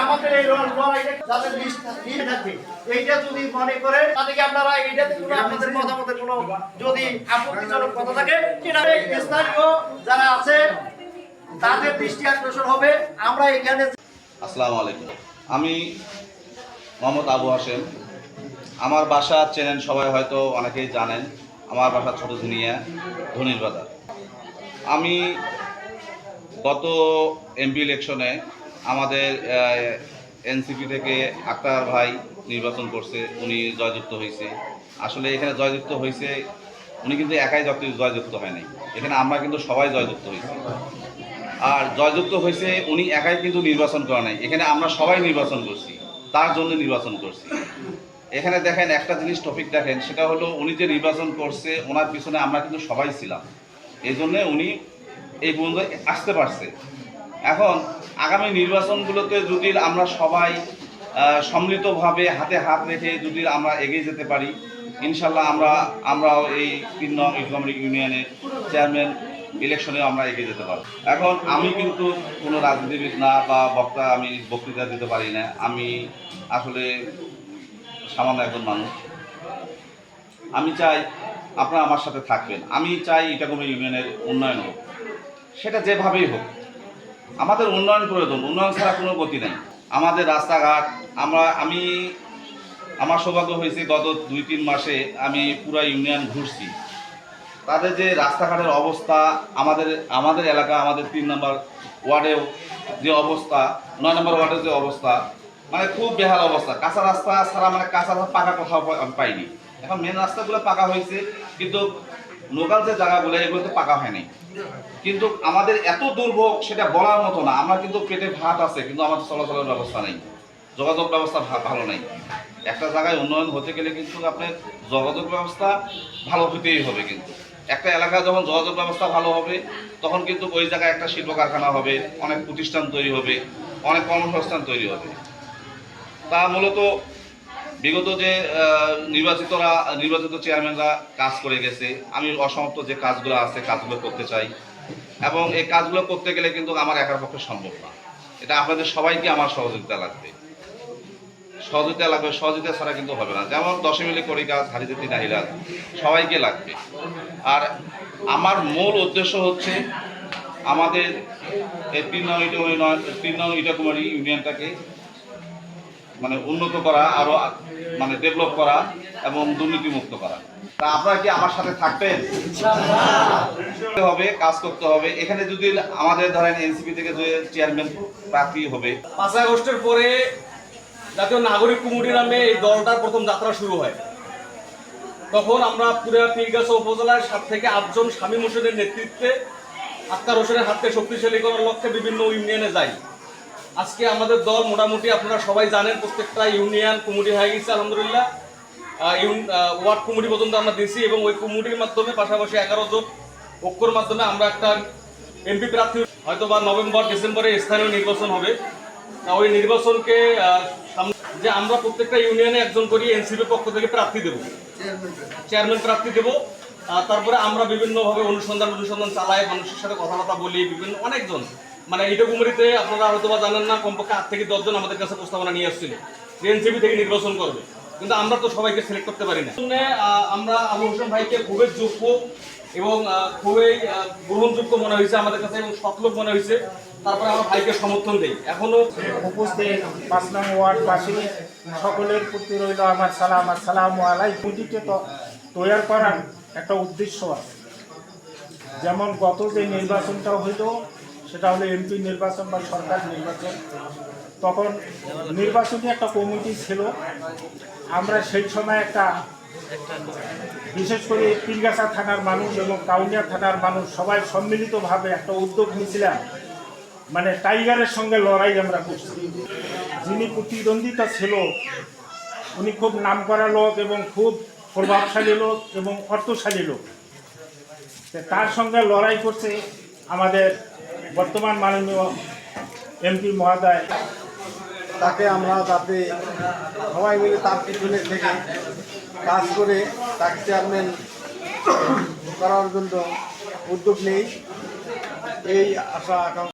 আমাদের এই লড়াইটা যাদের লিস্ট থাকবে এইটা যদি মনে করে তাদেরকে আপনারা এইটাতে কোনো আপনাদের মতামতের কোনো যদি আপত্তিজনক কথা থাকে এটা স্থানীয় যারা আছে তাদের দৃষ্টি আকর্ষণ হবে। আমরা এখানে আসসালামু আলাইকুম, আমি মোহাম্মদ আবু হাশেম। আমার বাসা চেনেন সবাই, হয়তো অনেকেই জানেন। আমার বাসা ছোট ধুনিয়া, ধনির বাজার। আমি গত এমপি ইলেকশনে আমাদের এনসিপি থেকে আক্তার ভাই নির্বাচন করছে, উনি জয়যুক্ত হয়েছে। আসলে এখানে জয়যুক্ত হয়েছে উনি কিন্তু একাই জয়যুক্ত হয় নাই, এখানে আমরা কিন্তু সবাই জয়যুক্ত হয়েছি। আর জয়যুক্ত হয়েছে উনি একাই কিন্তু নির্বাচন করা নাই, এখানে আমরা সবাই নির্বাচন করছি, তার জন্য নির্বাচন করছি। এখানে দেখেন একটা জিনিস টপিক দেখেন, সেটা হলো উনি যে নির্বাচন করছে ওনার পিছনে আমরা কিন্তু সবাই ছিলাম, এই জন্যে উনি এই পর্যন্ত আসতে পারছে। এখন আগামী নির্বাচনগুলোতে যদি আমরা সবাই সম্মিলিতভাবে হাতে হাত রেখে যদি আমরা এগিয়ে যেতে পারি, ইনশাল্লাহ আমরাও এই 3 নং ইকোনমিক ইউনিয়নের চেয়ারম্যান ইলেকশনে আমরা এগিয়ে যেতে পারব। এখন আমি কিন্তু কোনো রাজনীতিবিদ না বা বক্তা, আমি বক্তৃতা দিতে পারি না। আমি আসলে সামান্য একজন মানুষ। আমি চাই আপনারা আমার সাথে থাকবেন। আমি চাই ইটাকুমা ইউনিয়নের উন্নয়ন হোক, সেটা যেভাবেই হোক। আমাদের উন্নয়ন প্রয়োজন, উন্নয়ন ছাড়া কোনো গতি নেই। আমাদের রাস্তাঘাট আমার সৌভাগ্য হয়েছে গত 2-3 মাসে আমি পুরো ইউনিয়ন ঘুরছি। তাদের যে রাস্তাঘাটের অবস্থা, আমাদের এলাকা, আমাদের 3 নম্বর ওয়ার্ডেও যে অবস্থা, 9 নম্বর ওয়ার্ডের যে অবস্থা, মানে খুব বেহাল অবস্থা। কাঁচা রাস্তা ছাড়া, মানে কাঁচা পাকা কোথাও পাইনি। এখন মেন রাস্তাগুলো পাকা হয়েছে, কিন্তু লোকাল যে জায়গাগুলো এগুলো তো পাকা হয়নি। কিন্তু আমাদের এত দুর্ভোগ সেটা বলার মতো না। আমার কিন্তু পেটে ভাত আছে, কিন্তু আমাদের চলাচলের ব্যবস্থা নেই, যোগাযোগ ব্যবস্থা ভালো নেই। একটা জায়গায় উন্নয়ন হতে গেলে কিন্তু আপনার যোগাযোগ ব্যবস্থা ভালো হতেই হবে। কিন্তু একটা এলাকায় যখন যোগাযোগ ব্যবস্থা ভালো হবে, তখন কিন্তু ওই জায়গায় একটা শিল্প কারখানা হবে, অনেক প্রতিষ্ঠান তৈরি হবে, অনেক কর্মসংস্থান তৈরি হবে। তা মূলত বিগত যে নির্বাচিত চেয়ারম্যানরা কাজ করে গেছে, আমি অসমাপ্ত যে কাজগুলো আছে কাজগুলো করতে চাই, এবং এই কাজগুলো করতে গেলে কিন্তু আমার একার পক্ষে সম্ভব না। এটা আপনাদের সবাইকে আমার সহযোগিতা লাগবে, সহযোগিতা ছাড়া কিন্তু হবে না। যেমন 10 মিলে করি কাজ, হারিতে 3 আহিরাত, সবাইকে লাগবে। আর আমার মূল উদ্দেশ্য হচ্ছে আমাদের এই 3 নং ইটাকুমারী ইউনিয়নটাকে মানে উন্নত করা, আরো মানে ডেভেলপ করা এবং দুর্নীতিমুক্ত করা। তা আপনারা কি আমার সাথে থাকবেন? হবে, কাজ করতে হবে। এখানে যদি আমাদের ধরেন এনসিপি থেকে যে চেয়ারম্যান প্রার্থী হবে, 5 আগস্টের পরে জাতীয় নাগরিক কমিটি নামে এই দলটার প্রথম যাত্রা শুরু হয়। তখন আমরা পুরো পীরগাছা উপজেলার 7 থেকে 8 জন শামীম হোসেনের নেতৃত্বে আক্তার হোসেনের হাতকে শক্তিশালী করার লক্ষ্যে বিভিন্ন ইউনিয়নে যাই। আজকে আমাদের দল মোটামুটি আপনারা সবাই জানেন, প্রত্যেকটা ইউনিয়ন কমিটি হয়ে গেছে আলহামদুলিল্লাহ। ওয়ার্ড কমিটি পর্যন্ত আমরা দিয়েছি, এবং ওই কমিটির মাধ্যমে পাশাপাশি 11 জন ঐক্যর মাধ্যমে আমরা একটা এমপি প্রার্থী, হয়তো বা নভেম্বর ডিসেম্বরে স্থানীয় নির্বাচন হবে। ওই নির্বাচনকে যে আমরা প্রত্যেকটা ইউনিয়নে একজন করি এনসিপির পক্ষ থেকে প্রার্থী দেব, চেয়ারম্যান প্রার্থী দেব। তারপরে আমরা বিভিন্নভাবে অনুসন্ধান চালাই, মানুষের সাথে কথাবার্তা বলি। অনেকজন মানে ইটাকুমারীতে আপনারা হয়তো বা জানেন না, কমপক্ষে 8 থেকে 10 জন আমাদের কাছে প্রস্তাবনা নিয়ে আসছিল যে এনসিপি থেকে নির্বাচন করবে, কিন্তু আমরা তো সবাইকে সিলেক্ট করতে পারি না। আমরা আবু হোসেন ভাইকে খুবই যোগ্য এবং খুবই গ্রহণযোগ্য মনে হয়েছে আমাদের কাছে, এবং সৎলোক মনে হয়েছে। তারপরে আমরা ভাইকে সমর্থন দেই। এখনো উপস্থিত 5 নং ওয়ার্ডবাসী সকলের প্রতি রইল আমার সালাম। আসসালামু আলাইকুম। কমিটিকে তৈরি করার একটা উদ্দেশ্য আছে। যেমন গত যে নির্বাচনটা হইল সেটা হলো এমপি নির্বাচন বা সরকার নির্বাচন, তখন নির্বাচনী একটা কমিটি ছিল। আমরা সেই সময় একটা বিশেষ করে পীরগাছা থানার মানুষ এবং কাউনিয়া থানার মানুষ সবাই সম্মিলিতভাবে একটা উদ্যোগ নিয়েছিলাম, মানে টাইগারের সঙ্গে লড়াই আমরা করছি। যিনি প্রতিদ্বন্দ্বিতা ছিল উনি খুব নামকরা লোক এবং খুব প্রভাবশালী লোক এবং অর্থশালী লোক। তার সঙ্গে লড়াই করছে আমাদের বর্তমান মাননীয় এমপি মহোদয়। তাকে আমরা যাতে সবাই মিলে তার পিছনে থেকে কাজ করে তাকে চেয়ারম্যান করার জন্য উদ্যোগ নেই, এই আশা আকাঙ্ক্ষা।